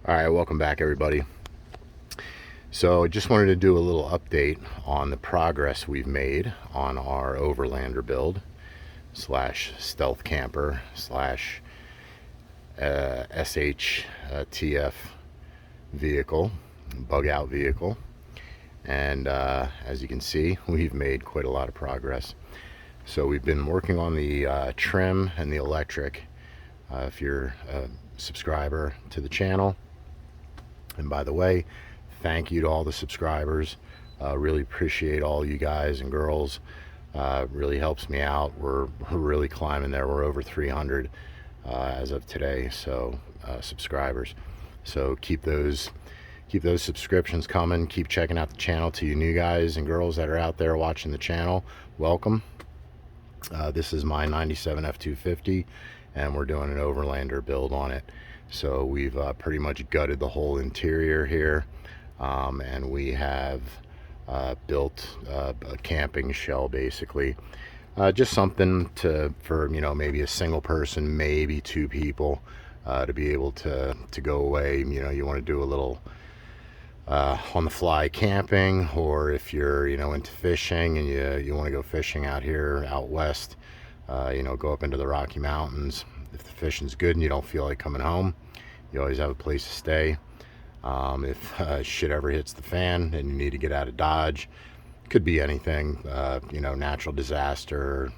All right, welcome back everybody. So I just wanted to do a little update on the progress we've made on our Overlander build slash stealth camper slash SHTF vehicle, bug out vehicle. And as you can see, we've made quite a lot of progress. So we've been working on the trim and the electric. If you're a subscriber to the channel, and by the way, thank you to all the subscribers. Really appreciate all you guys and girls. Really helps me out. We're really climbing there. We're over 300 as of today. So subscribers. So keep those subscriptions coming. Keep checking out the channel. To you new guys and girls that are out there watching the channel, welcome. This is my 97 F250, and we're doing an Overlander build on it. So we've pretty much gutted the whole interior here, and we have built a camping shell basically. Just something for maybe a single person, maybe two people, to be able to go away. You want to do a little on the fly camping, or if you're into fishing and you want to go fishing out here out west, go up into the Rocky Mountains. If the fishing's good and you don't feel like coming home, you always have a place to stay. If shit ever hits the fan and you need to get out of Dodge, could be anything, natural disaster,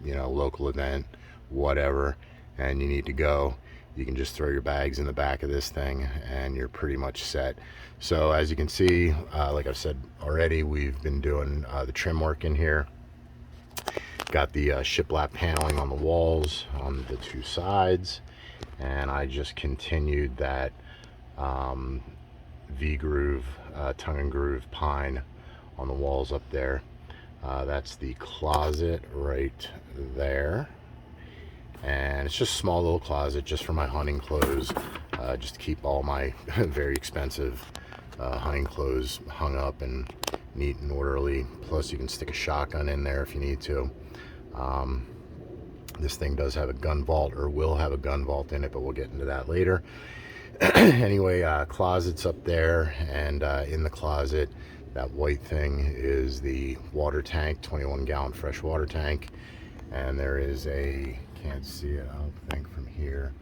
local event, whatever, and you need to go, you can just throw your bags in the back of this thing and you're pretty much set. So as you can see, like I've said already, we've been doing the trim work in here. Got the shiplap paneling on the walls on the two sides, and I just continued that V-groove, tongue and groove pine on the walls up there. That's the closet right there, and it's just a small little closet just for my hunting clothes, just to keep all my very expensive hunting clothes hung up and neat and orderly. Plus you can stick a shotgun in there if you need to. This thing does have a gun vault, or will have a gun vault in it, but we'll get into that later. Anyway, closet's up there, and in the closet, that white thing is the water tank, 21-gallon fresh water tank. And there is can't see it I don't think from here,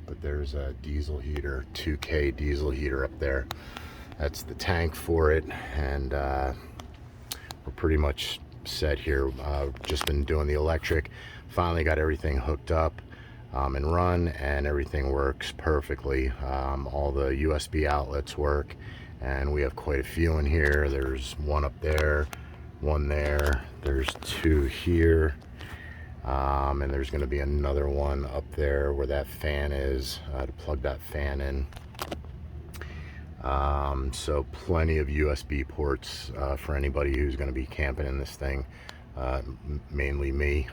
but there's a diesel heater, 2K diesel heater up there. That's the tank for it, and we're pretty much set here. Just been doing the electric. Finally got everything hooked up and run, and everything works perfectly. All the USB outlets work, and we have quite a few in here. There's one up there, one there, there's two here, and there's going to be another one up there where that fan is, to plug that fan in. So plenty of USB ports for anybody who's going to be camping in this thing, mainly me.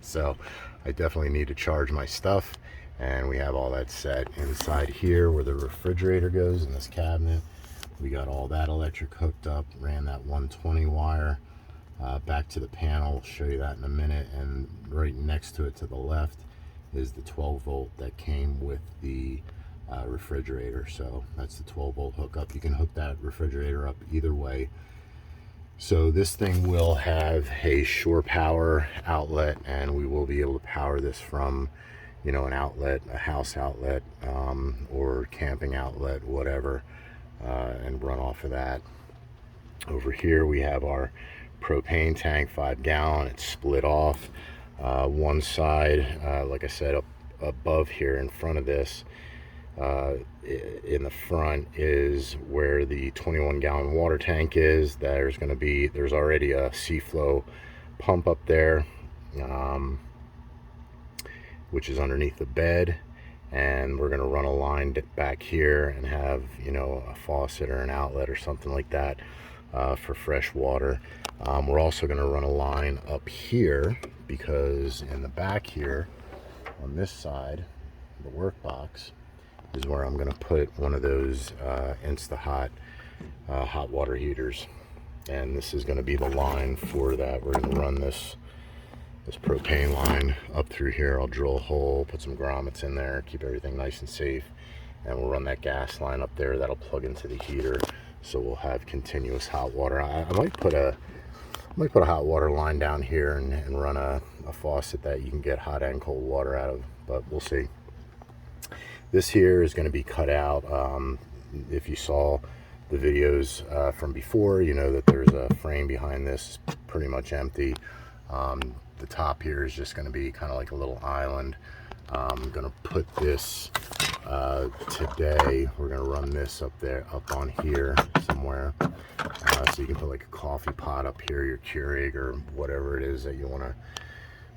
So I definitely need to charge my stuff, and we have all that set inside here where the refrigerator goes in this cabinet. We got all that electric hooked up, ran that 120 wire back to the panel. I'll show you that in a minute. And right next to it to the left is the 12 volt that came with the refrigerator. So that's the 12 volt hookup. You can hook that refrigerator up either way. So this thing will have a shore power outlet, and we will be able to power this from an outlet, a house outlet, or camping outlet, whatever, and run off of that. Over here we have our propane tank, 5-gallon. It's split off. One side, like I said, up above here in front of this, in the front is where the 21-gallon water tank is. There's already a C-flow pump up there, which is underneath the bed, and we're going to run a line back here and have a faucet or an outlet or something like that for fresh water. We're also going to run a line up here, because in the back here on this side, the work box, is where I'm going to put one of those Insta-Hot hot water heaters, and this is going to be the line for that. We're going to run this propane line up through here. I'll drill a hole, put some grommets in there, keep everything nice and safe, and we'll run that gas line up there that'll plug into the heater, so we'll have continuous hot water. I might put a hot water line down here and run a faucet that you can get hot and cold water out of, but we'll see. This here is going to be cut out. If you saw the videos from before, you know that there's a frame behind this. It's pretty much empty. The top here is just going to be kind of like a little island. I'm going to put this today. We're going to run this up on here somewhere. So you can put like a coffee pot up here, your Keurig or whatever it is that you want to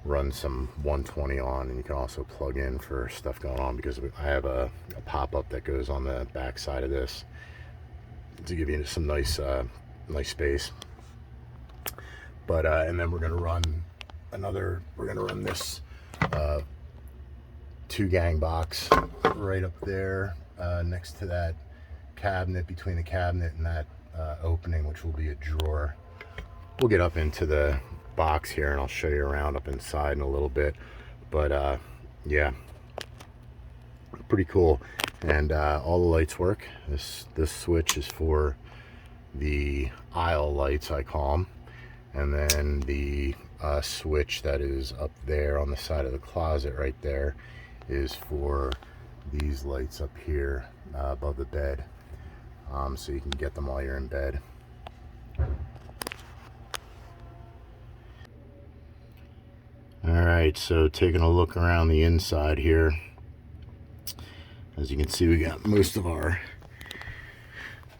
run some 120 on, and you can also plug in for stuff going on, because I have a pop-up that goes on the back side of this to give you some nice space. But and then we're going to run this 2-gang box right up there next to that cabinet, between the cabinet and that opening, which will be a drawer. We'll get up into the box here and I'll show you around up inside in a little bit, but yeah, pretty cool. And all the lights work. This switch is for the aisle lights, I call them, and then the switch that is up there on the side of the closet right there is for these lights up here above the bed, so you can get them while you're in bed. Alright, so taking a look around the inside here, as you can see, we got most of our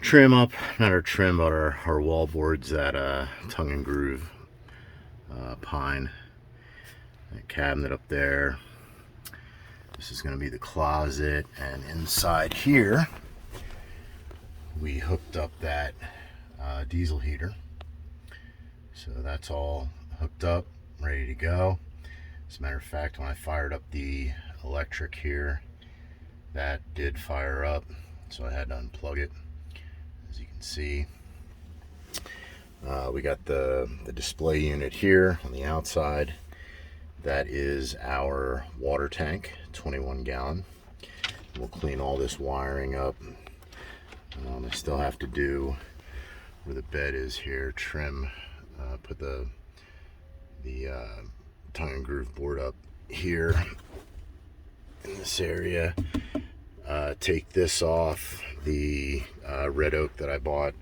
trim up, not our trim, but our wall boards, that tongue and groove pine. That cabinet up there. This is going to be the closet, and inside here we hooked up that diesel heater. So that's all hooked up, ready to go. As a matter of fact, when I fired up the electric here, that did fire up, so I had to unplug it. As you can see, we got the display unit here on the outside. That is our water tank, 21 gallon. We'll clean all this wiring up. I still have to do where the bed is here, trim, put the tongue and groove board up here in this area. Take this off. The red oak that I bought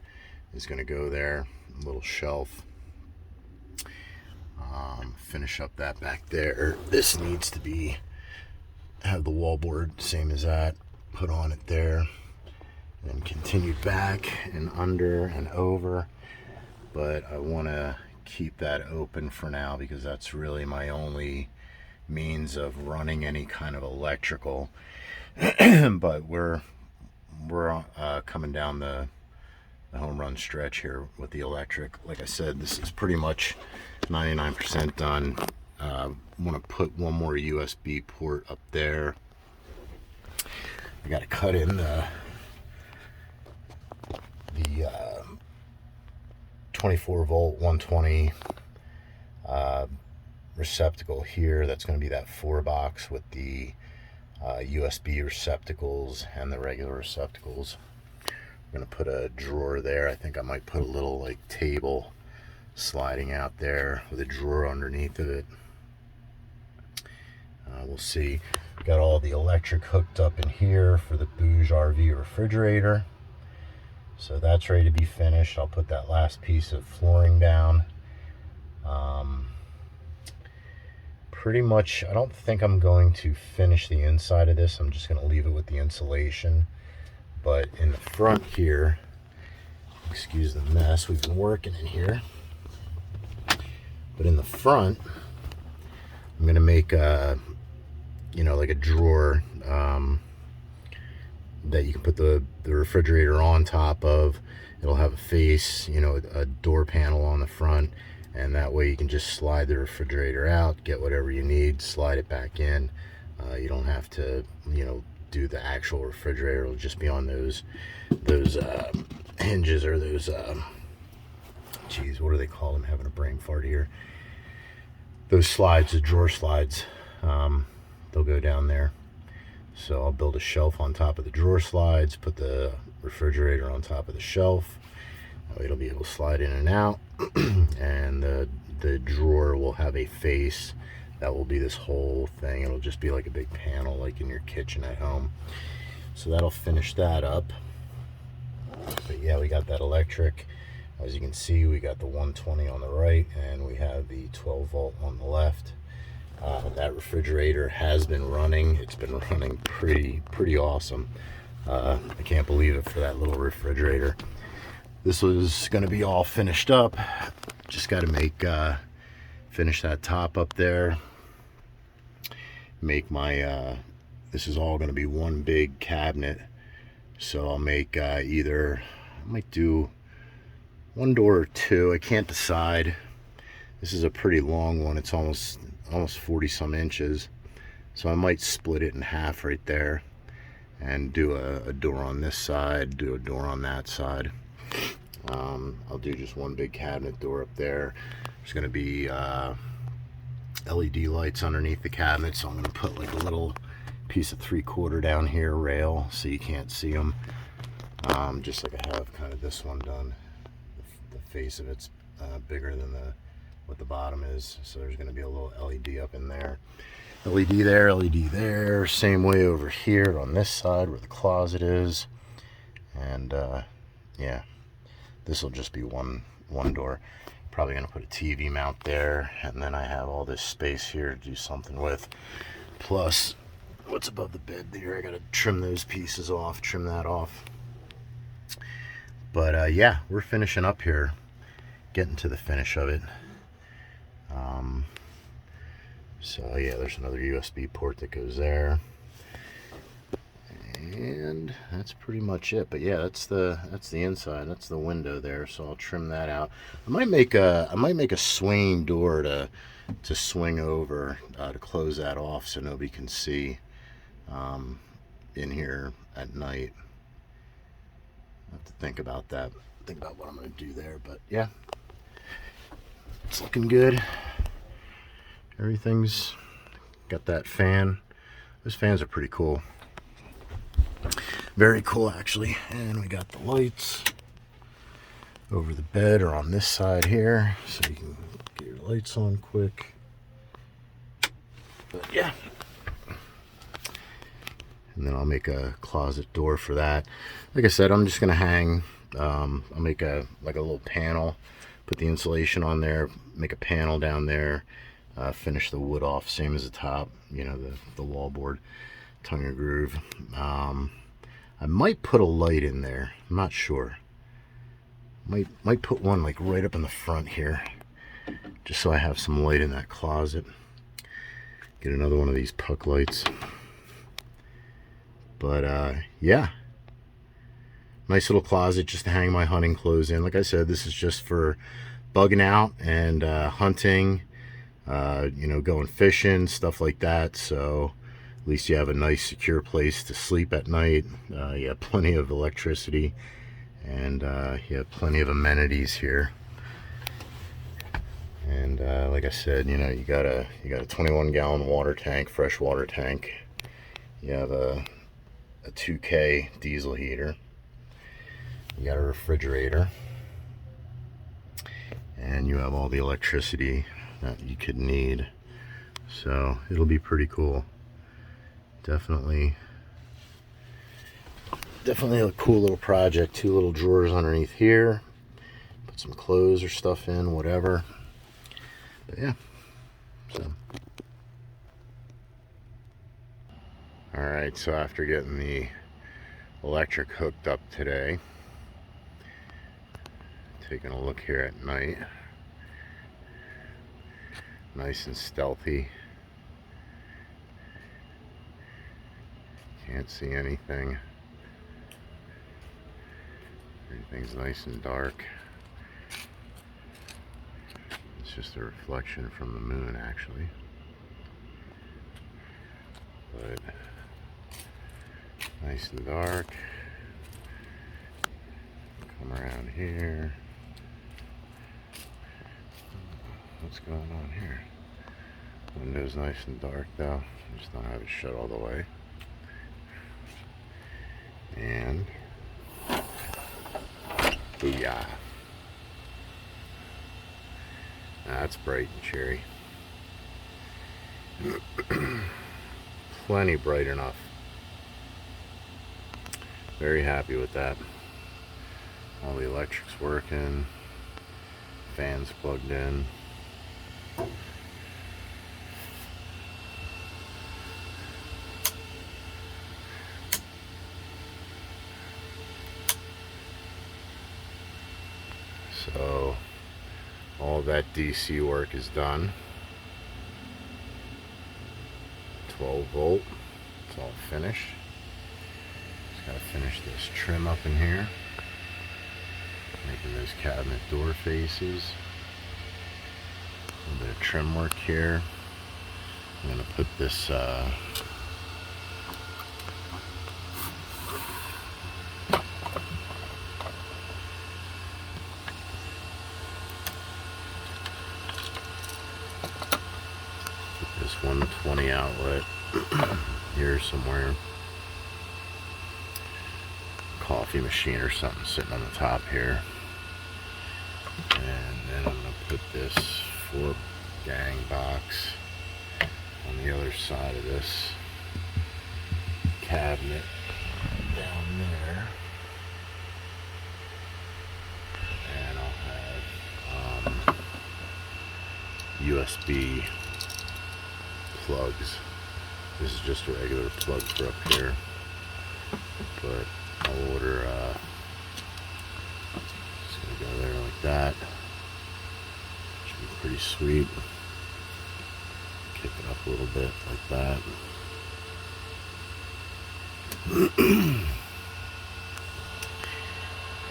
is going to go there, a little shelf. Finish up that back there. This needs to have the wall board same as that, put on it there, and continued back and under and over. But I want to keep that open for now, because that's really my only means of running any kind of electrical. But we're coming down the home run stretch here with the electric. Like I said, this is pretty much 99% done. Want to put one more USB port up there. I got to cut in the 24 volt 120 receptacle here. That's going to be that 4-box with the USB receptacles and the regular receptacles. I'm going to put a drawer there. I think I might put a little like table sliding out there with a drawer underneath of it. We'll see. Got all the electric hooked up in here for the Bouge RV refrigerator. So that's ready to be finished. I'll put that last piece of flooring down. Pretty much, I don't think I'm going to finish the inside of this. I'm just going to leave it with the insulation. But in the front here, excuse the mess, we've been working in here. But in the front, I'm going to make a, like a drawer that you can put the refrigerator on top of. It'll have a face, a door panel on the front, and that way you can just slide the refrigerator out, get whatever you need, slide it back in. You don't have to, do the actual refrigerator. It'll just be on those hinges, or those geez, what do they call them? Having a brain fart here. Those slides, the drawer slides, they'll go down there. So I'll build a shelf on top of the drawer slides, put the refrigerator on top of the shelf. It'll be able to slide in and out, and the drawer will have a face that will be this whole thing. It'll just be like a big panel like in your kitchen at home. So that'll finish that up. But yeah, we got that electric. As you can see, we got the 120 on the right, and we have the 12 volt on the left. That refrigerator has been running. It's been running pretty awesome. I can't believe it for that little refrigerator. This was going to be all finished up. Just got to finish that top up there. Make my, this is all going to be one big cabinet. So I'll make I might do one door or two. I can't decide. This is a pretty long one. It's almost 40 some inches. So I might split it in half right there and do a door on this side, do a door on that side. I'll do just one big cabinet door up there. There's going to be LED lights underneath the cabinet, so I'm going to put like a little piece of 3/4 down here rail so you can't see them, just like I have kind of this one done. The face of it's bigger than what the bottom is, so there's going to be a little LED up in there. LED there, LED there. Same way over here on this side where the closet is. And yeah, this will just be one door. Probably going to put a TV mount there, and then I have all this space here to do something with. Plus, what's above the bed there, I got to trim those pieces off, trim that off. But yeah, we're finishing up here, getting to the finish of it. So yeah, there's another USB port that goes there, and that's pretty much it. But yeah, that's the inside. That's the window there. So I'll trim that out. I might make a swinging door to swing over to close that off so nobody can see in here at night. I have to think about that. Think about what I'm going to do there. But yeah, it's looking good. Everything's got that fan. Those fans are pretty cool. Very cool, actually. And we got the lights over the bed or on this side here, so you can get your lights on quick. But yeah. And then I'll make a closet door for that. Like I said, I'm just gonna hang. I'll make a little panel, put the insulation on there, make a panel down there. Finish the wood off, same as the top, you know, the wallboard, tongue and groove. I might put a light in there. I'm not sure. Might put one like right up in the front here, just so I have some light in that closet. Get another one of these puck lights. But yeah, nice little closet just to hang my hunting clothes in. Like I said, this is just for bugging out and hunting. You know, going fishing, stuff like that. So at least you have a nice secure place to sleep at night. You have plenty of electricity, and you have plenty of amenities here. And like I said, you know, you got a 21-gallon water tank, fresh water tank. You have a 2K diesel heater. You got a refrigerator, and you have all the electricity that you could need. So it'll be pretty cool. Definitely a cool little project. 2 little drawers underneath here. Put some clothes or stuff in, whatever. But yeah. So. Alright, so after getting the electric hooked up today, taking a look here at night. Nice and stealthy. Can't see anything. Everything's nice and dark. It's just a reflection from the moon, actually. But nice and dark. Come around here. What's going on here? Window's nice and dark though. Just don't have it shut all the way. And booyah. That's bright and cheery. Plenty bright enough. Very happy with that. All the electric's working. Fans plugged in. So all that DC work is done. 12 volt, it's all finished. Just gotta finish this trim up in here, making those cabinet door faces. A little bit of trim work here. I'm gonna put this this 120 outlet here somewhere. Coffee machine or something sitting on the top here. And then I'm going to put this 4-gang box on the other side of this cabinet down there. And I'll have USB plugs. This is just a regular plug for up here, but I'll order just gonna go there like that. Should be pretty sweet. Kick it up a little bit like that.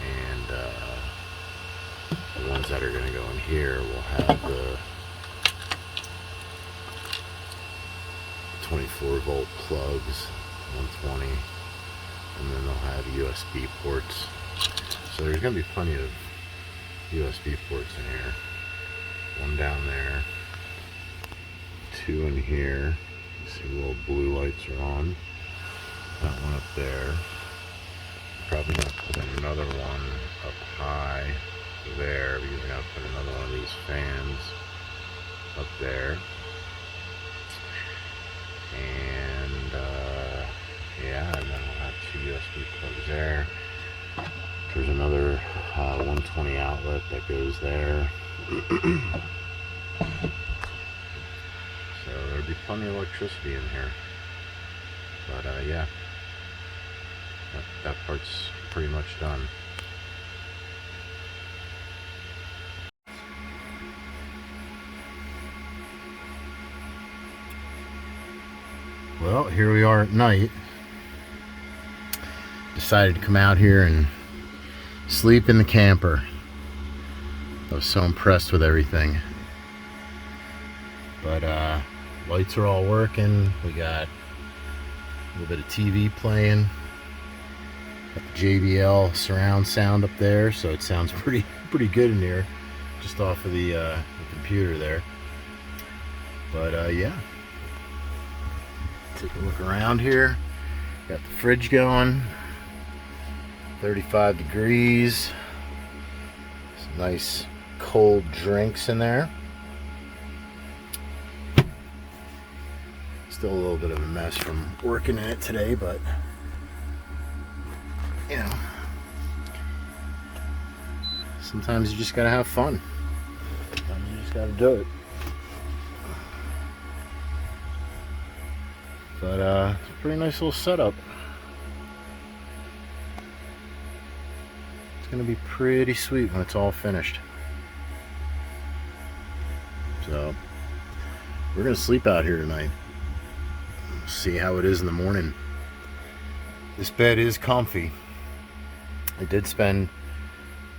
And the ones that are gonna go in here will have the 24 volt plugs, 120, and then they'll have USB ports. So there's going to be plenty of USB ports in here. One down there, 2 in here. You see little blue lights are on. That one up there. Probably going to put another one up high there because I got to put another one of these fans up there. And yeah, and then I'll have 2 USB plugs there. There's another 120 outlet that goes there. So there'll be plenty of electricity in here. But yeah, that part's pretty much done. Well, here we are at night. Decided to come out here and sleep in the camper. I was so impressed with everything. But lights are all working. We got a little bit of TV playing. Got the JBL surround sound up there, so it sounds pretty good in here, just off of the computer there. But yeah. Take a look around here. Got the fridge going. 35 degrees. Some nice cold drinks in there. Still a little bit of a mess from working in it today, but you know, sometimes you just gotta have fun. Sometimes you just gotta do it. But it's a pretty nice little setup. It's gonna be pretty sweet when it's all finished. So we're gonna sleep out here tonight. See how it is in the morning. This bed is comfy. I did spend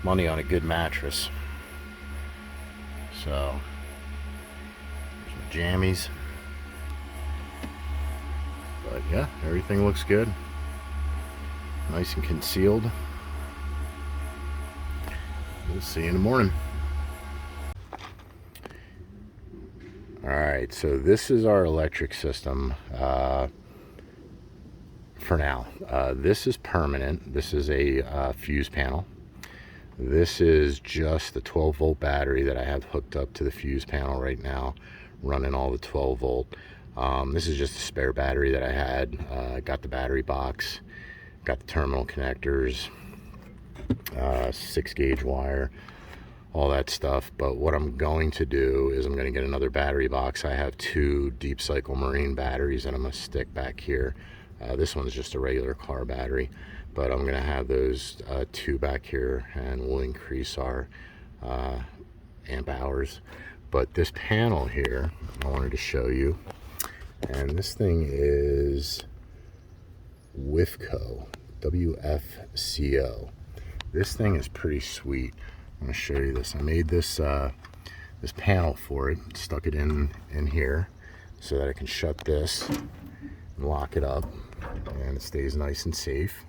money on a good mattress. So there's my jammies. But yeah, everything looks good. Nice and concealed. We'll see you in the morning. Alright, so this is our electric system for now. This is permanent. This is a fuse panel. This is just the 12-volt battery that I have hooked up to the fuse panel right now, running all the 12-volt. This is just a spare battery that I had. Got the battery box, got the terminal connectors, 6-gauge wire, all that stuff. But what I'm going to do is I'm going to get another battery box. I have 2 deep cycle marine batteries that I'm going to stick back here. This one's just a regular car battery, but I'm going to have those 2 back here, and we'll increase our amp hours. But this panel here, I wanted to show you, and this thing is WFCO, WFCO. This thing is pretty sweet. I'm going to show you this. I made this this panel for it, stuck it in here so that I can shut this and lock it up, and it stays nice and safe.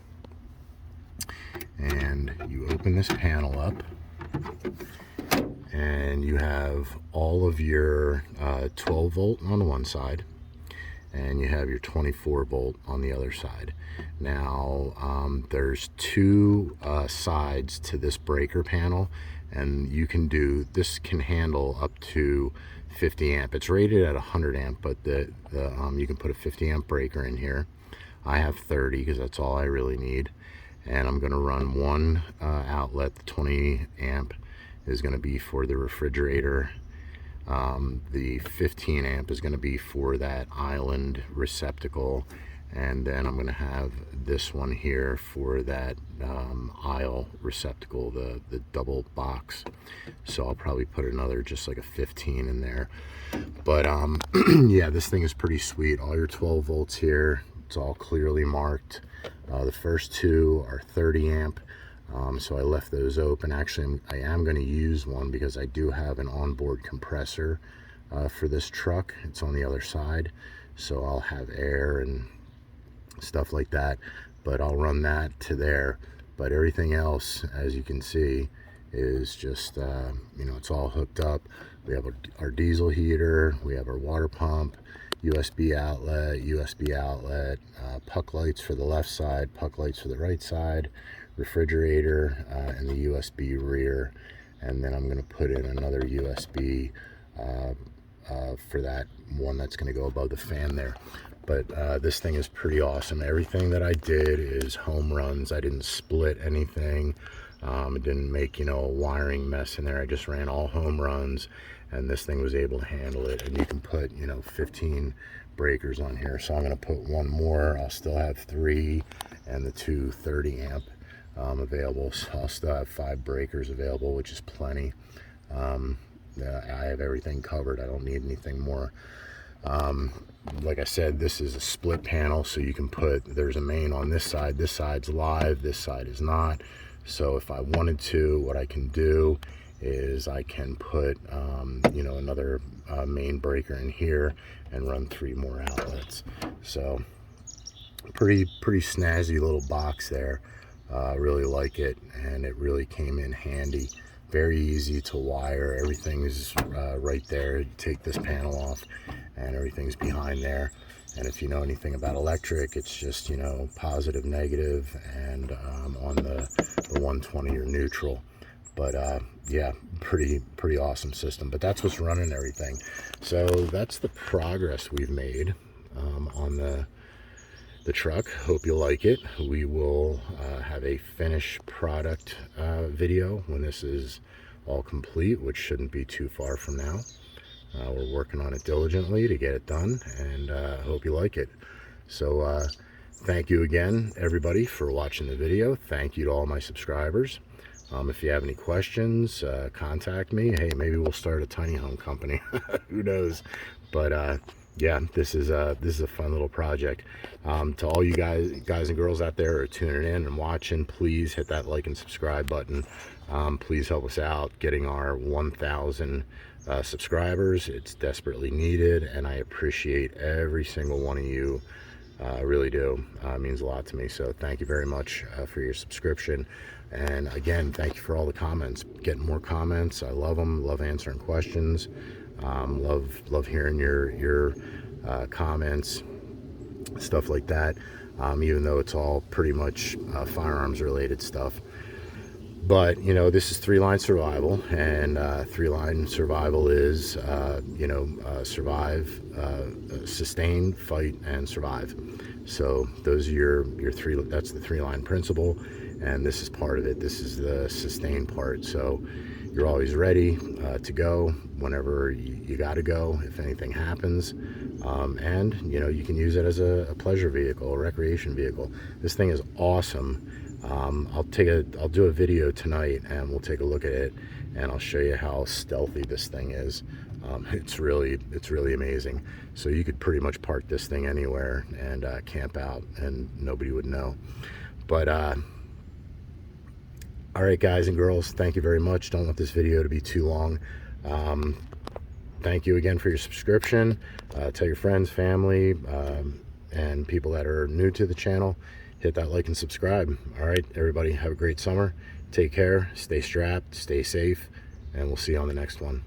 And you open this panel up, and you have all of your 12 volt on the one side, and you have your 24 volt on the other side. Now there's 2 sides to this breaker panel, and you can do this, can handle up to 50 amp. It's rated at 100 amp, but you can put a 50 amp breaker in here. I have 30 because that's all I really need, and I'm going to run one outlet. The 20 amp is going to be for the refrigerator. The 15 amp is going to be for that island receptacle, and then I'm going to have this one here for that aisle receptacle, the double box. So I'll probably put another, just like a 15 in there. But yeah, this thing is pretty sweet. All your 12 volts here, it's all clearly marked. The first 2 are 30 amp. So I left those open. Actually, I am going to use one because I do have an onboard compressor for this truck. It's on the other side, so I'll have air and stuff like that, but I'll run that to there. But everything else, as you can see, is just you know, it's all hooked up. We have our diesel heater, we have our water pump, USB outlet, puck lights for the left side, puck lights for the right side, refrigerator, and the USB rear. And then I'm going to put in another USB for that one that's going to go above the fan there. But this thing is pretty awesome. Everything that I did is home runs. I didn't split anything. It didn't make, you know, a wiring mess in there. I just ran all home runs, and this thing was able to handle it. And you can put, you know, 15 breakers on here. So I'm going to put one more. I'll still have 3, and the 2 30 amp available. So I'll still have 5 breakers available, which is plenty. I have everything covered. I don't need anything more. Like I said, this is a split panel, so you can put, there's a main on this side. This side's live, this side is not. So if I wanted to, what I can do is I can put you know, another main breaker in here and run 3 more outlets. So pretty snazzy little box there. Really like it, and it really came in handy. Very easy to wire. Everything's right there. You take this panel off and everything's behind there. And if you know anything about electric, it's just, you know, positive, negative, and on the 120 you're neutral. But yeah, pretty awesome system. But that's what's running everything. So that's the progress we've made on the truck. Hope you like it. We will have a finished product video when this is all complete, which shouldn't be too far from now. We're working on it diligently to get it done, and hope you like it. So thank you again, everybody, for watching the video. Thank you to all my subscribers. If you have any questions, contact me. Hey, maybe we'll start a tiny home company. Who knows? But yeah, this is a fun little project. To all you guys and girls out there who are tuning in and watching, please hit that like and subscribe button. Please help us out getting our 1,000 subscribers. It's desperately needed, and I appreciate every single one of you. I really do. It means a lot to me. So thank you very much for your subscription. And again, thank you for all the comments. Getting more comments. I love them. Love answering questions. Love hearing your comments, stuff like that. even though it's all pretty much firearms related stuff. But, you know, this is three-line survival, and three-line survival is, survive, sustain, fight, and survive. So those are your three, that's the three-line principle, and this is part of it. This is the sustain part. So you're always ready to go whenever you got to go if anything happens. And, you know, you can use it as a pleasure vehicle, a recreation vehicle. This thing is awesome. I'll do a video tonight, and we'll take a look at it, and I'll show you how stealthy this thing is. It's really amazing. So you could pretty much park this thing anywhere and camp out, and nobody would know. But all right, guys and girls, thank you very much. Don't want this video to be too long. Thank you again for your subscription. Tell your friends, family, and people that are new to the channel, hit that like and subscribe. All right, everybody, have a great summer. Take care, stay strapped, stay safe, and we'll see you on the next one.